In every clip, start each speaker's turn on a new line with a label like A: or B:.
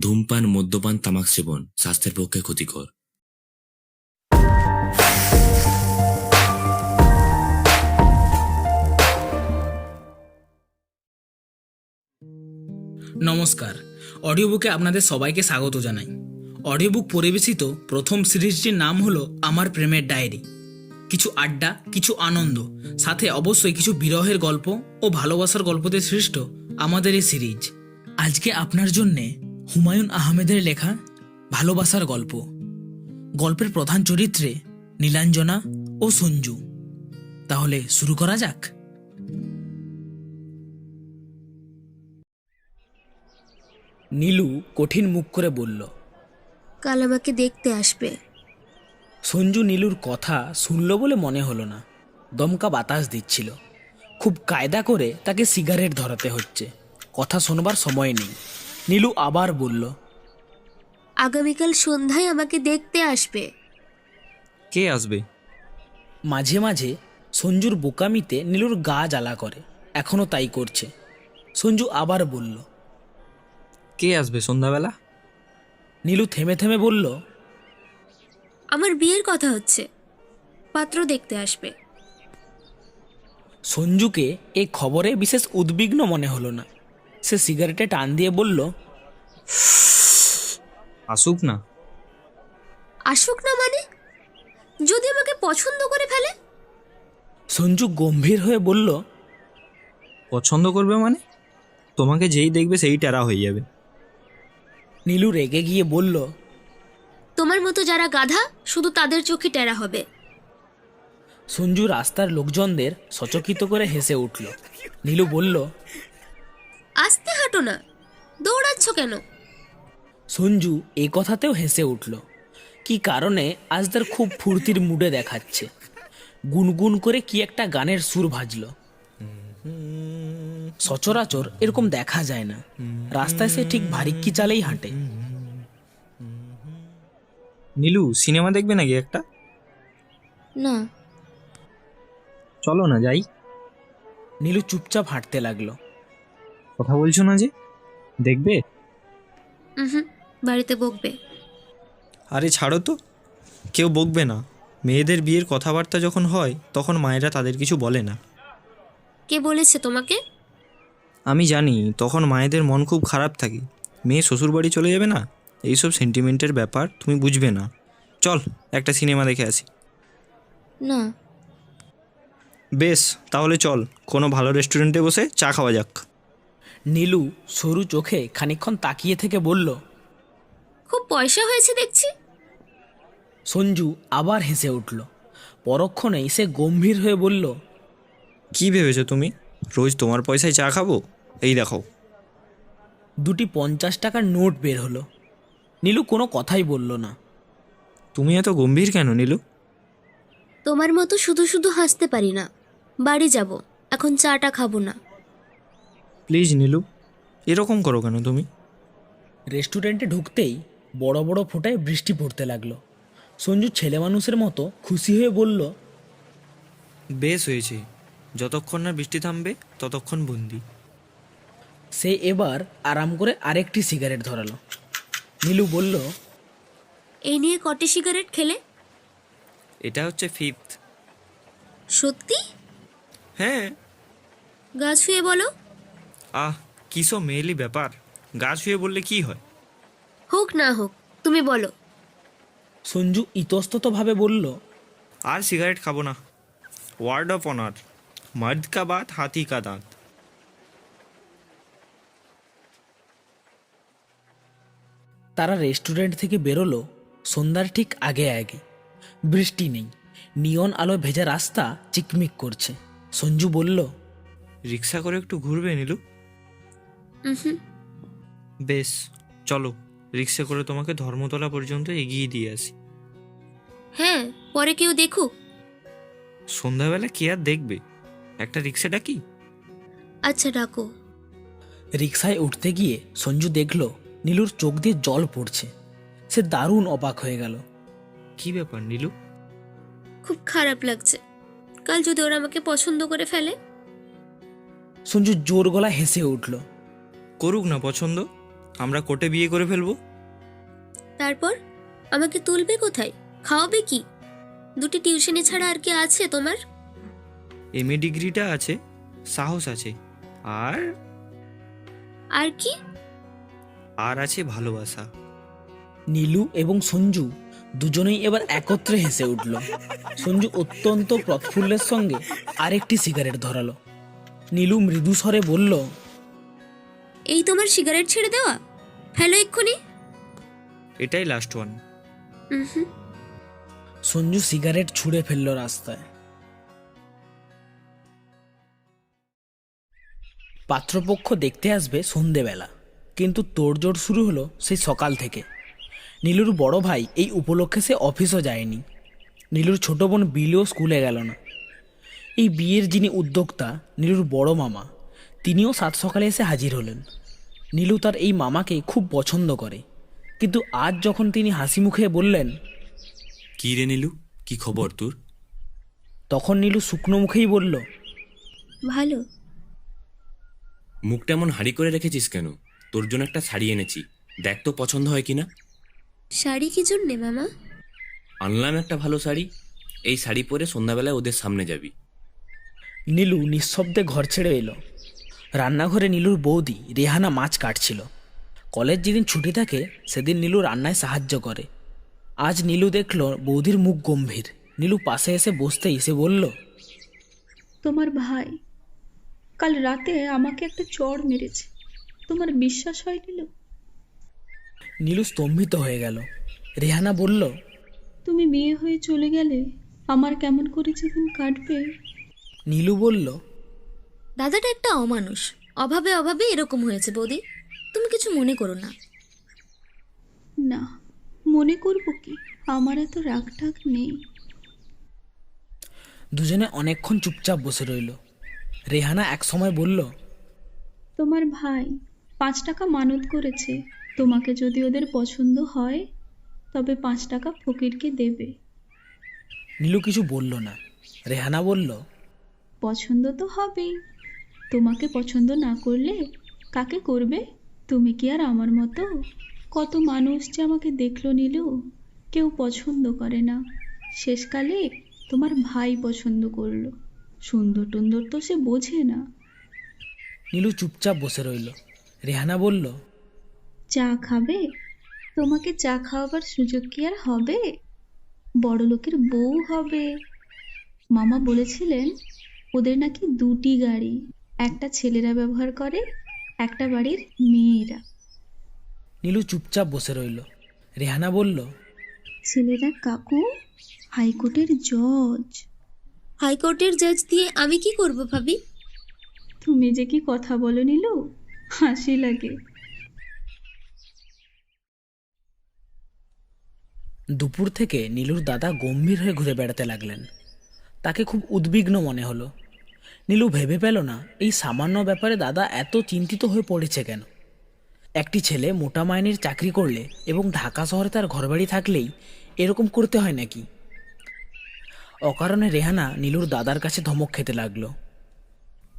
A: ধূমপান, মদ্যপান, তামাক সেবন স্বাস্থ্যের পক্ষে ক্ষতিকর।
B: নমস্কার, অডিও বুকে আপনাদের সবাইকে স্বাগত জানাই। অডিও বুক পরিবেশিত প্রথম সিরিজটির নাম হলো আমার প্রেমের ডায়েরি। কিছু আড্ডা, কিছু আনন্দ, সাথে অবশ্যই কিছু বিরহের গল্প ও ভালোবাসার গল্পতে সৃষ্ট আমাদের এই সিরিজ। আজকে আপনার জন্যে হুমায়ুন আহমেদের লেখা ভালোবাসার গল্প। গল্পের প্রধান চরিত্রে নীলাঞ্জনা ও সঞ্জু। তাহলে শুরু করা যাক। নীলু কঠিন মুখ করে বলল,
C: কাল আমাকে দেখতে আসবে।
B: সঞ্জু নীলুর কথা শুনল বলে মনে হলো না। দমকা বাতাস দিচ্ছিল। খুব কায়দা করে তাকে সিগারেট ধরাতে হচ্ছে। কথা শোনবার সময় নেই। নীলু আবার বলল,
C: আগামীকাল সন্ধ্যায় আমাকে দেখতে আসবে।
D: কে আসবে?
B: মাঝে মাঝে সঞ্জুর বোকামিতে নীলুর গা জ্বালা করে। এখনও তাই করছে। সঞ্জু আবার বলল।
D: কে আসবে সন্ধ্যাবেলা?
B: নীলু থেমে থেমে বলল,
C: আমার বিয়ের কথা হচ্ছে, পাত্র দেখতে আসবে।
B: সঞ্জুকে এই খবরে বিশেষ উদ্বিগ্ন মনে হলো না। সে সিগারেটে টান দিয়ে বলল,
D: আসুক না।
C: আসুক না মানে? যদি আমাকে পছন্দ করে ফেলে?
B: সঞ্জু গম্ভীর হয়ে বলল,
D: পছন্দ করবে মানে? তোমাকে যেই দেখবে সেই টেরা হয়ে যাবে।
B: নীলু রেগে গিয়ে বলল,
C: তোমার মতো যারা গাধা শুধু তাদের চোখে টেরা হবে।
B: সঞ্জু রাস্তার লোকজনদের সচকিত করে হেসে উঠল। নীলু বলল,
C: আস্তে হাঁটো না, দৌড়াচ্ছ কেন?
B: সঞ্জু এ কথাতেও হেসে উঠল। কি কারণে আজ তার খুব ফুর্তির মুডে দেখাচ্ছে। গুনগুন করে কি একটা গানের সুর ভাজল। সচরাচর এরকম দেখা যায় না। রাস্তায় সে ঠিক ভারিক্কি চালেই হাঁটে।
D: নীলু, সিনেমা দেখবে নাকি একটা?
C: না।
D: চলো না যাই।
B: নীলু চুপচাপ হাঁটতে লাগলো।
D: কথা বলছো না যে? দেখবে?
C: হুম, বাড়িতে বকবে।
D: আরে ছাড়ো তো, কেউ বকবে না। মেয়েদের বিয়ের কথাবার্তা যখন হয় তখন মায়েরা তাদের কিছু বলে না।
C: কে বলেছে তোমাকে?
D: আমি জানি, তখন মায়েদের মন খুব খারাপ থাকে। মেয়ে শ্বশুরবাড়ি চলে যাবে না, এইসব সেন্টিমেন্টের ব্যাপার তুমি বুঝবে না। চল একটা সিনেমা দেখে আসি।
C: না।
D: বেশ, তাহলে চল কোনো ভালো রেস্টুরেন্টে বসে চা খাওয়া যাক।
B: নীলু সরু চোখে খানিকক্ষণ তাকিয়ে থেকে বলল।
C: খুব পয়সা হয়েছে দেখছি।
B: সঞ্জু আবার হেসে উঠল। পরক্ষণেই সে গম্ভীর হয়ে বলল,
D: কি ভেবেছো তুমি, রোজ তোমার পয়সায় চা খাবো? এই দেখো।
B: দুটি 50 টাকার নোট বের হলো। নীলু কোনো কথাই বলল না।
D: তুমি এত গম্ভীর কেন নীলু?
C: তোমার মতো শুধু শুধু হাসতে পারি না। বাড়ি যাব, এখন চাটা খাবো না।
D: প্লিজ নীলু, এরকম করো কেন তুমি?
B: রেস্টুরেন্টে ঢুকতেই বড় বড় ফোঁটায় বৃষ্টি পড়তে লাগলো। সঞ্জু ছেলে মানুষের মতো খুশি হয়ে বলল,
D: বেশ হয়েছে, যতক্ষণ না বৃষ্টি থামবে ততক্ষণ বন্দি।
B: সে এবার আরাম করে আরেকটি সিগারেট ধরালো। নীলু বলল,
C: এই নিয়ে কটি সিগারেট খেলে?
D: এটা হচ্ছে ফিফথ।
C: সত্যি?
D: হ্যাঁ।
C: গা ছুঁয়ে বলো।
D: আহ, কী সব মেয়েলি ব্যাপার, গা ছুঁয়ে বললে কি হয়?
C: হোক না হোক, তুমি বলো।
B: সঞ্জু ইতস্ততভাবে বলল,
D: আর সিগারেট খাবো না। ওয়ার্ড অফ অনার, মর্দ কা বাত হাতি কা দাঁত।
B: তারা রেস্টুরেন্ট থেকে বেরোলো সন্ধ্যার ঠিক আগে আগে। বৃষ্টি নেই, নিয়ন আলো ভেজা রাস্তা চিকমিক করছে। সঞ্জু বলল,
D: রিক্সা করে একটু ঘুরবে নীলু?
C: হুম।
D: বেশ, চলো রিক্সা করে তোমাকে ধর্মতলা পর্যন্ত এগিয়ে দিয়ে আসি।
C: হ্যাঁ, পরে কেউ দেখুক।
D: সন্ধ্যাবেলা কে আর দেখবে, একটা রিক্সা ডাকি?
C: আচ্ছা, ডাকো।
B: রিকশায় উঠতে গিয়ে সঞ্জু দেখল নীলুর চোখ দিয়ে জল পড়ছে। সে দারুণ অবাক হয়ে গেল।
D: কি ব্যাপার নীলু?
C: খুব খারাপ লাগছে। কাল যদি ওরা আমাকে পছন্দ করে ফেলে?
B: সঞ্জু জোর গলা হেসে উঠল।
D: করুক না পছন্দ, আমরা কোর্টে বিয়ে করে ফেলবো।
C: তারপর আমাকে তুলবে কোথায়, খাওয়াবে কি? দুটি টিউশনি ছাড়া আর কি আছে তোমার?
D: এমএ ডিগ্রিটা আছে, সাহস আছে, আর
C: আর কি?
D: আর আছে ভালোবাসা।
B: নীলু এবং সঞ্জু দুজনেই এবার একত্রে হেসে উঠল। সঞ্জু অত্যন্ত প্রফুল্লের সঙ্গে আরেকটি সিগারেট ধরালো। নীলু মৃদু স্বরে বলল,
C: এই তোমার সিগারেট ছেড়ে দেওয়া? ফেলো এক্ষুনি।
D: এটাই লাস্ট ওয়ান।
C: উহুম।
B: সঞ্জু সিগারেট ছুঁড়ে ফেলল রাস্তায়। পাত্রপক্ষ দেখতে আসবে সন্ধেবেলা, কিন্তু তোড়জোড় শুরু হলো সেই সকাল থেকে। নীলুর বড় ভাই এই উপলক্ষে সে অফিসও যায়নি। নীলুর ছোট বোন বিলিও স্কুলে গেল না। এই বিয়ের যিনি উদ্যোক্তা, নীলুর বড় মামা, তিনিও সাত সকালে এসে হাজির হলেন। নীলু তার এই মামাকে খুব পছন্দ করে, কিন্তু আজ যখন তিনি হাসি মুখে বললেন,
A: কি রে নীলু, কি খবর তোর?
B: তখন নীলু শুকনো মুখেই বলল,
C: ভালো।
A: মুখটা এমন হাঁড়ি করে রেখেছিস কেন? তোর জন্য একটা শাড়ি এনেছি, দেখ তো পছন্দ হয় কিনা।
C: শাড়ি কি জন্যে মামা?
A: আনলাম একটা ভালো শাড়ি, এই শাড়ি পরে সন্ধ্যাবেলায় ওদের সামনে যাবি।
B: নীলু নিঃশব্দে ঘর ছেড়ে এলো। রান্নাঘরে নীলুর বৌদি রেহানা মাছ কাটছিল। কলেজ যেদিন ছুটি থাকে সেদিন নীলু রান্নায় সাহায্য করে। আজ নীলু দেখল বৌদির মুখ গম্ভীর। নীলু পাশে এসে বসতেই সে বলল,
E: তোমার ভাই কাল রাতে আমাকে একটা চড় মেরেছে, তোমার বিশ্বাস হয় নীলু?
B: নীলু স্তম্ভিত হয়ে গেল। রেহানা বলল,
E: তুমি বিয়ে হয়ে চলে গেলে আমার কেমন করে জীবন কাটবে?
B: নীলু বলল,
C: দাদাটা একটা অমানুষ, অভাবে অভাবে এরকম হয়েছে বৌদি, তুমি কিছু মনে করো না।
E: না, মনে করবো কি, আমার এত রাগ ঢাক নেই।
B: দুজনে অনেকক্ষণ চুপচাপ বসে রইল। রেহানা এক সময় বলল,
E: তোমার ভাই 5 টাকা মানত করেছে, তোমাকে যদি ওদের পছন্দ হয় তবে 5 টাকা ফকিরকে দেবে।
B: নীলু কিছু বলল না। রেহানা বলল,
E: পছন্দ তো হবেই, তোমাকে পছন্দ না করলে কাকে করবে? তুমি কি আর আমার মতো? কত মানুষ যে আমাকে দেখলো নীলু, কেউ পছন্দ করে না, শেষকালে তোমার ভাই পছন্দ করলো। সুন্দর টুন্দর তো সে বোঝে না।
B: নীলু চুপচাপ বসে রইল। রেহানা বলল,
E: চা খাবে? তোমাকে চা খাওয়াবার সুযোগ কি আর হবে? বড় লোকের বউ হবে। মামা বলেছিলেন ওদের নাকি 2টি গাড়ি, একটা ছেলেরা ব্যবহার করে, একটা বাড়ির মেয়েরা।
B: নীলু চুপচাপ বসে রইল। রেহানা বলল,
E: ছেলেরা কাকু হাইকোর্টের জজ।
C: হাইকোর্টের জাজ দিয়ে আমি কি করব ভাবি?
E: তুমি যে কি কথা বলো নীলু, হাসি লাগে।
B: দুপুর থেকে নীলুর দাদা গম্ভীর হয়ে ঘুরে বেড়াতে লাগলেন। তাকে খুব উদ্বিগ্ন মনে হলো। নীলু ভেবে পেল না এই সামান্য ব্যাপারে দাদা এত চিন্তিত হয়ে পড়েছে কেন। একটি ছেলে মোটা মাইনের চাকরি করলে এবং ঢাকা শহরে তার ঘরবাড়ি থাকলেই এরকম করতে হয় নাকি? অকারণে রেহানা নীলুর দাদার কাছে ধমক খেতে লাগলো।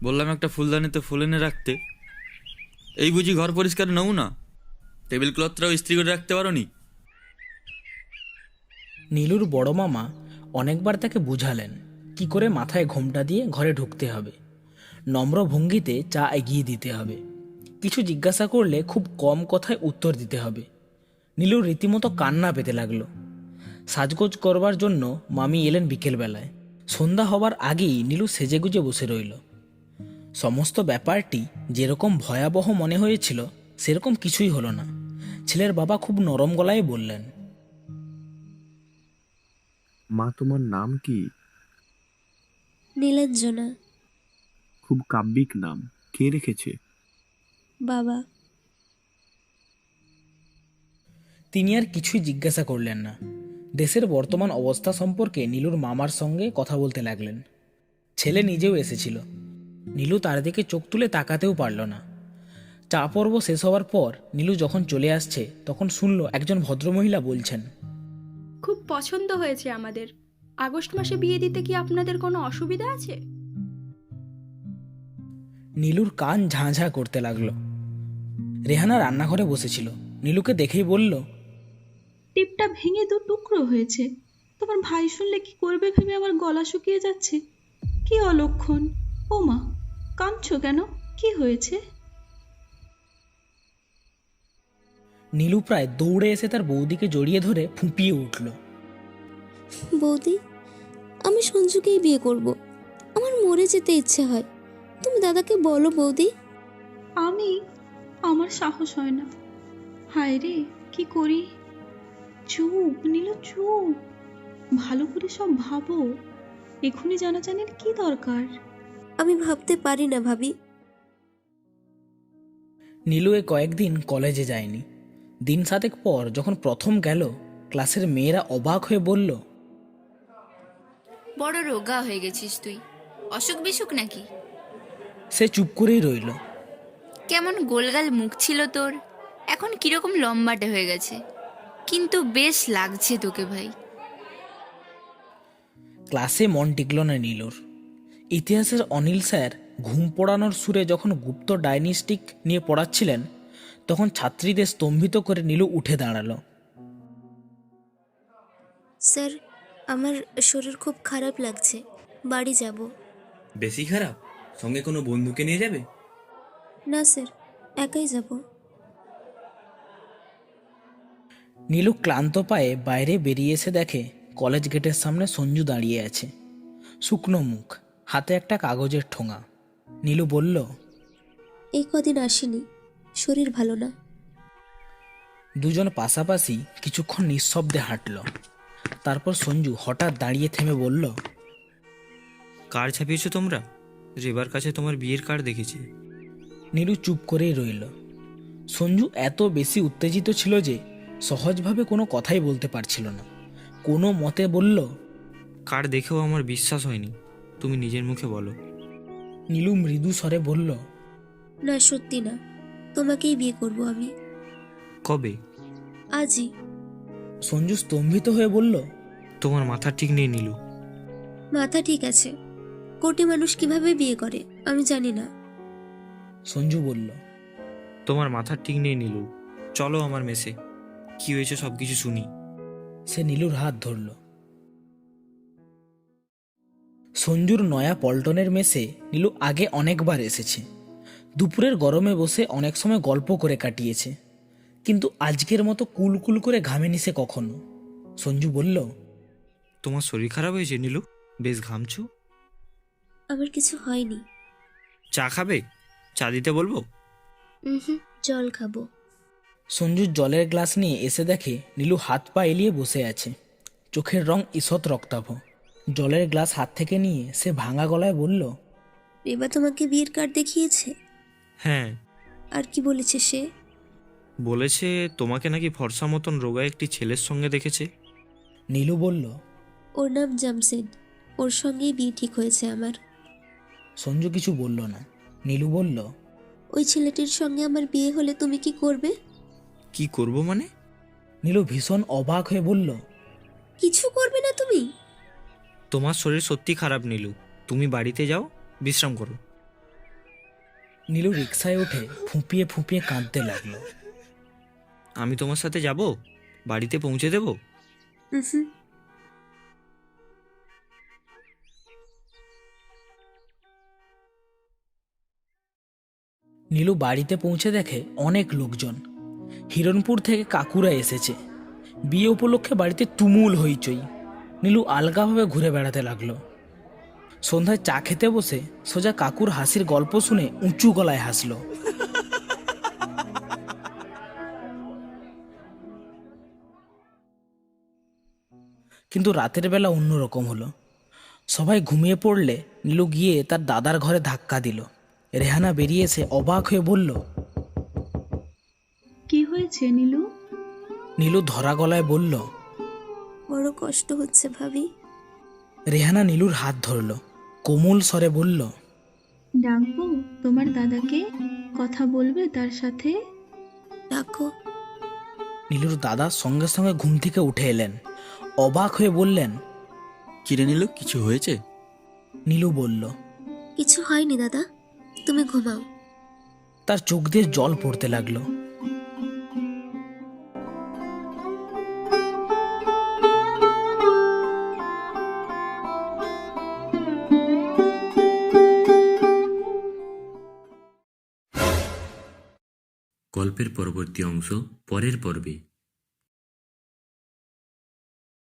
F: বললাম একটা ফুলদানিতে ফুল এনে রাখতে, এই বুঝি ঘর পরিষ্কার নও না? টেবিল ক্লথটাও ইস্ত্রি করে রাখতে পারোনি?
B: নীলুর বড় মামা অনেকবার তাকে বুঝালেন কি করে মাথায় ঘোমটা দিয়ে ঘরে ঢুকতে হবে, নম্র ভঙ্গিতে চা এগিয়ে দিতে হবে, কিছু জিজ্ঞাসা করলে খুব কম কথায় উত্তর দিতে হবে। নীলুর রীতিমতো কান্না পেতে লাগলো। সাজগোজ করবার জন্য মামি এলেন বিকেলবেলায়। সন্ধ্যা হবার আগেই নীলু সেজেগুজে বসে রইল। সমস্ত ব্যাপারটি যেরকম ভয়াবহ মনে হয়েছিল সেরকম কিছুই হলো না। ছেলের বাবা খুব নরম গলায় বললেন,
G: মা, তোমার নাম কি?
C: নীলাঞ্জনা।
G: খুব কাব্যিক নাম, কে রেখেছে?
C: বাবা।
B: তিনি আর কিছুই জিজ্ঞাসা করলেন না। দেশের বর্তমান অবস্থা সম্পর্কে নীলুর মামার সঙ্গে কথা বলতে লাগলেন। ছেলে নিজেও এসেছিল। নীলু তার দিকে চোখ তুলে তাকাতেও পারল না। চা পর্ব শেষ হওয়ার পর নীলু যখন চলে আসছে তখন শুনল একজন ভদ্রমহিলা বলছেন,
H: খুব পছন্দ হয়েছে আমাদের। আগস্ট মাসে বিয়ে দিতে কি আপনাদের কোনো অসুবিধা আছে?
B: নীলুর কান ঝাঁঝা করতে লাগলো। রেহানা রান্নাঘরে বসেছিল, নীলুকে দেখেই বলল,
E: টিপটা ভেঙে দু টুকরো হয়েছে। তোমার ভাই শুনলে কি করবে ভেবে আমার গলা শুকিয়ে যাচ্ছে। কি অলক্ষণ! ও মা, কাঁদছো কেন? কি হয়েছে?
B: নীলু প্রায় দৌড়ে এসে তার বৌদিকে জড়িয়ে ধরে ফুঁপিয়ে উঠল।
C: বৌদি, আমি সঞ্জুকেই বিয়ে করব। আমার মরে যেতে ইচ্ছে হয়। তুমি দাদাকে বলো বৌদি।
E: আমার সাহস হয় না। হায় রে, কি করি? চুপ নীলু, চুপ। ভালো করে সব ভাবো। এখনই জানাজানির কি দরকার?
C: আমি ভাবতে পারি না ভাবি।
B: নীলু এ কয়েকদিন কলেজে যায়নি। দিন 7 পর যখন প্রথম গেল, ক্লাসের মেয়েরা অবাক হয়ে বলল,
I: বড় রোগা হয়ে গেছিস তুই, অসুখ বিসুখ নাকি?
B: সে চুপ করেই রইল।
I: কেমন গোলগাল মুখ ছিল তোর, এখন কিরকম লম্বাটে হয়ে গেছে, কিন্তু বেশ লাগছে তোকে ভাই।
B: ক্লাসে মন টিকল না নীলুর। ইতিহাসের অনিল স্যার ঘুম পড়ানোর সুরে যখন গুপ্ত ডাইনিস্টিক নিয়ে পড়াচ্ছিলেন, তখন ছাত্রীদের স্তম্ভিত করে নীলু উঠে দাঁড়ালো।
C: স্যার, আমার শরীর খুব খারাপ লাগছে, বাড়ি যাব।
A: বেশি খারাপ? সঙ্গে কোনো বন্ধুকে নিয়ে যাবে?
C: না স্যার, একাই যাব।
B: নীলু ক্লান্ত পায়ে বাইরে বেরিয়ে এসে দেখে কলেজ গেটের সামনে সঞ্জু দাঁড়িয়ে আছে, শুকনো মুখ, হাতে একটা কাগজের ঠোঙা। নীলু বলল,
C: এই কদিন আসিনি, শরীর ভালো না।
B: দুজন পাশাপাশি কিছুক্ষণ নিঃশব্দে হাঁটল। তারপর সঞ্জু হঠাৎ দাঁড়িয়ে থেমে বলল,
D: কার্ড ছাপিয়েছো তোমরা? রেবার কাছে তোমার বিয়ের কার্ড দেখেছি।
B: নীলু চুপ করেই রইল। সঞ্জু এত বেশি উত্তেজিত ছিল যে সহজভাবে কোনো কথাই বলতে পারছিল না। কোনো মতে বলল,
D: কার্ড দেখেও আমার বিশ্বাস হয়নি, তুমি নিজের মুখে বলো।
B: নীলু মৃদু স্বরে বলল,
C: না, সত্যি না, তোমাকেই বিয়ে করব আমি।
D: কবে?
C: আজই।
B: সঞ্জু স্তম্ভিত হয়ে বলল,
D: তোমার মাথা ঠিক নেই নীলু।
C: মাথা ঠিক আছে, কোটি মানুষ কিভাবে বিয়ে করে আমি জানি না।
B: সঞ্জু বলল,
D: তোমার মাথা ঠিক নেই নীলু, চলো আমার মেসে, কি হয়েছে সব কিছু শুনি।
B: সে নীলুর হাত ধরল। সঞ্জুর নয়া পল্টনের মেসে নীলু আগে অনেকবার এসেছে। দুপুরের গরমে বসে অনেক সময় গল্প করে কাটিয়েছে, কিন্তু আজকের মতো কুলকুল করে ঘামেনি সে কখনো। সঞ্জু বলল,
D: তোমার শরীর খারাপ হয়েছে নীলু? বেশ ঘামছো।
C: আমার কিছু হয়নি।
D: চা খাবে? চা দিতে বলবো?
C: জল খাবো।
B: সঞ্জুর জলের গ্লাস নিয়ে এসে দেখে নীলু হাত পা এলিয়ে বসে আছে, চোখের রং ঈষৎ রক্তাভ। জলের গ্লাস হাত থেকে নিয়ে সে ভাঙা গলায় বলল,
C: রেবা তোমাকে বিয়ের কার্ড দেখিয়েছে?
D: হ্যাঁ।
C: আর কি বলেছে সে?
D: বলেছে তোমাকে নাকি ফর্সা মতন রোগা একটি ছেলের সঙ্গে দেখেছে।
B: নীলু বলল,
C: ওর নাম জামশেদ, ওর সঙ্গেই বিয়ে ঠিক হয়েছে আমার।
B: সঞ্জু কিছু বলল না। নীলু বলল,
C: ওই ছেলেটির সঙ্গে আমার বিয়ে হলে তুমি কি করবে?
D: কি করব মানে?
B: নীলু ভীষণ অবাক হয়ে বলল,
C: কিছু করবে না তুমি?
D: তোমার শরীর সত্যি খারাপ নীলু, তুমি বাড়িতে যাও, বিশ্রাম করো।
B: নীলু রিকশায় উঠে ফুঁপিয়ে ফুঁপিয়ে কাঁদতে লাগলো।
D: আমি তোমার সাথে যাব, বাড়িতে পৌঁছে দেব।
B: নীলু বাড়িতে পৌঁছে দেখে অনেক লোকজন। হিরণপুর থেকে কাকুরা এসেছে। বিয়ে উপলক্ষে বাড়িতে তুমুল হইচই। নীলু আলগাভাবে ঘুরে বেড়াতে লাগলো। সন্ধ্যায় চা খেতে বসে সোজা কাকুর হাসির গল্প শুনে উঁচু গলায় হাসলো। কিন্তু রাতের বেলা অন্যরকম হলো। সবাই ঘুমিয়ে পড়লে নীলু গিয়ে তার দাদার ঘরে ধাক্কা দিল। রেহানা বেরিয়ে এসে অবাক হয়ে বলল,
E: কি হয়েছে নীলু?
B: নীলু ধরা গলায় বলল,
C: বড় কষ্ট হচ্ছে ভাবি।
B: রেহানা নীলুর হাত ধরল, কোমল স্বরে বলল,
E: ডাকবো তোমার দাদাকে? কথা বলবে তার সাথে?
C: ডাকো।
B: নীলুর দাদা সঙ্গে সঙ্গে ঘুম থেকে উঠে এলেন। অবাক হয়ে বললেন,
F: কিরে নীলু, কিছু হয়েছে?
B: নীলু বলল,
C: কিছু হয়নি দাদা, তুমি ঘুমাও।
B: তার চোখ দিয়ে জল পড়তে লাগলো।
J: গল্পের পরবর্তী অংশ পরের পর্বে।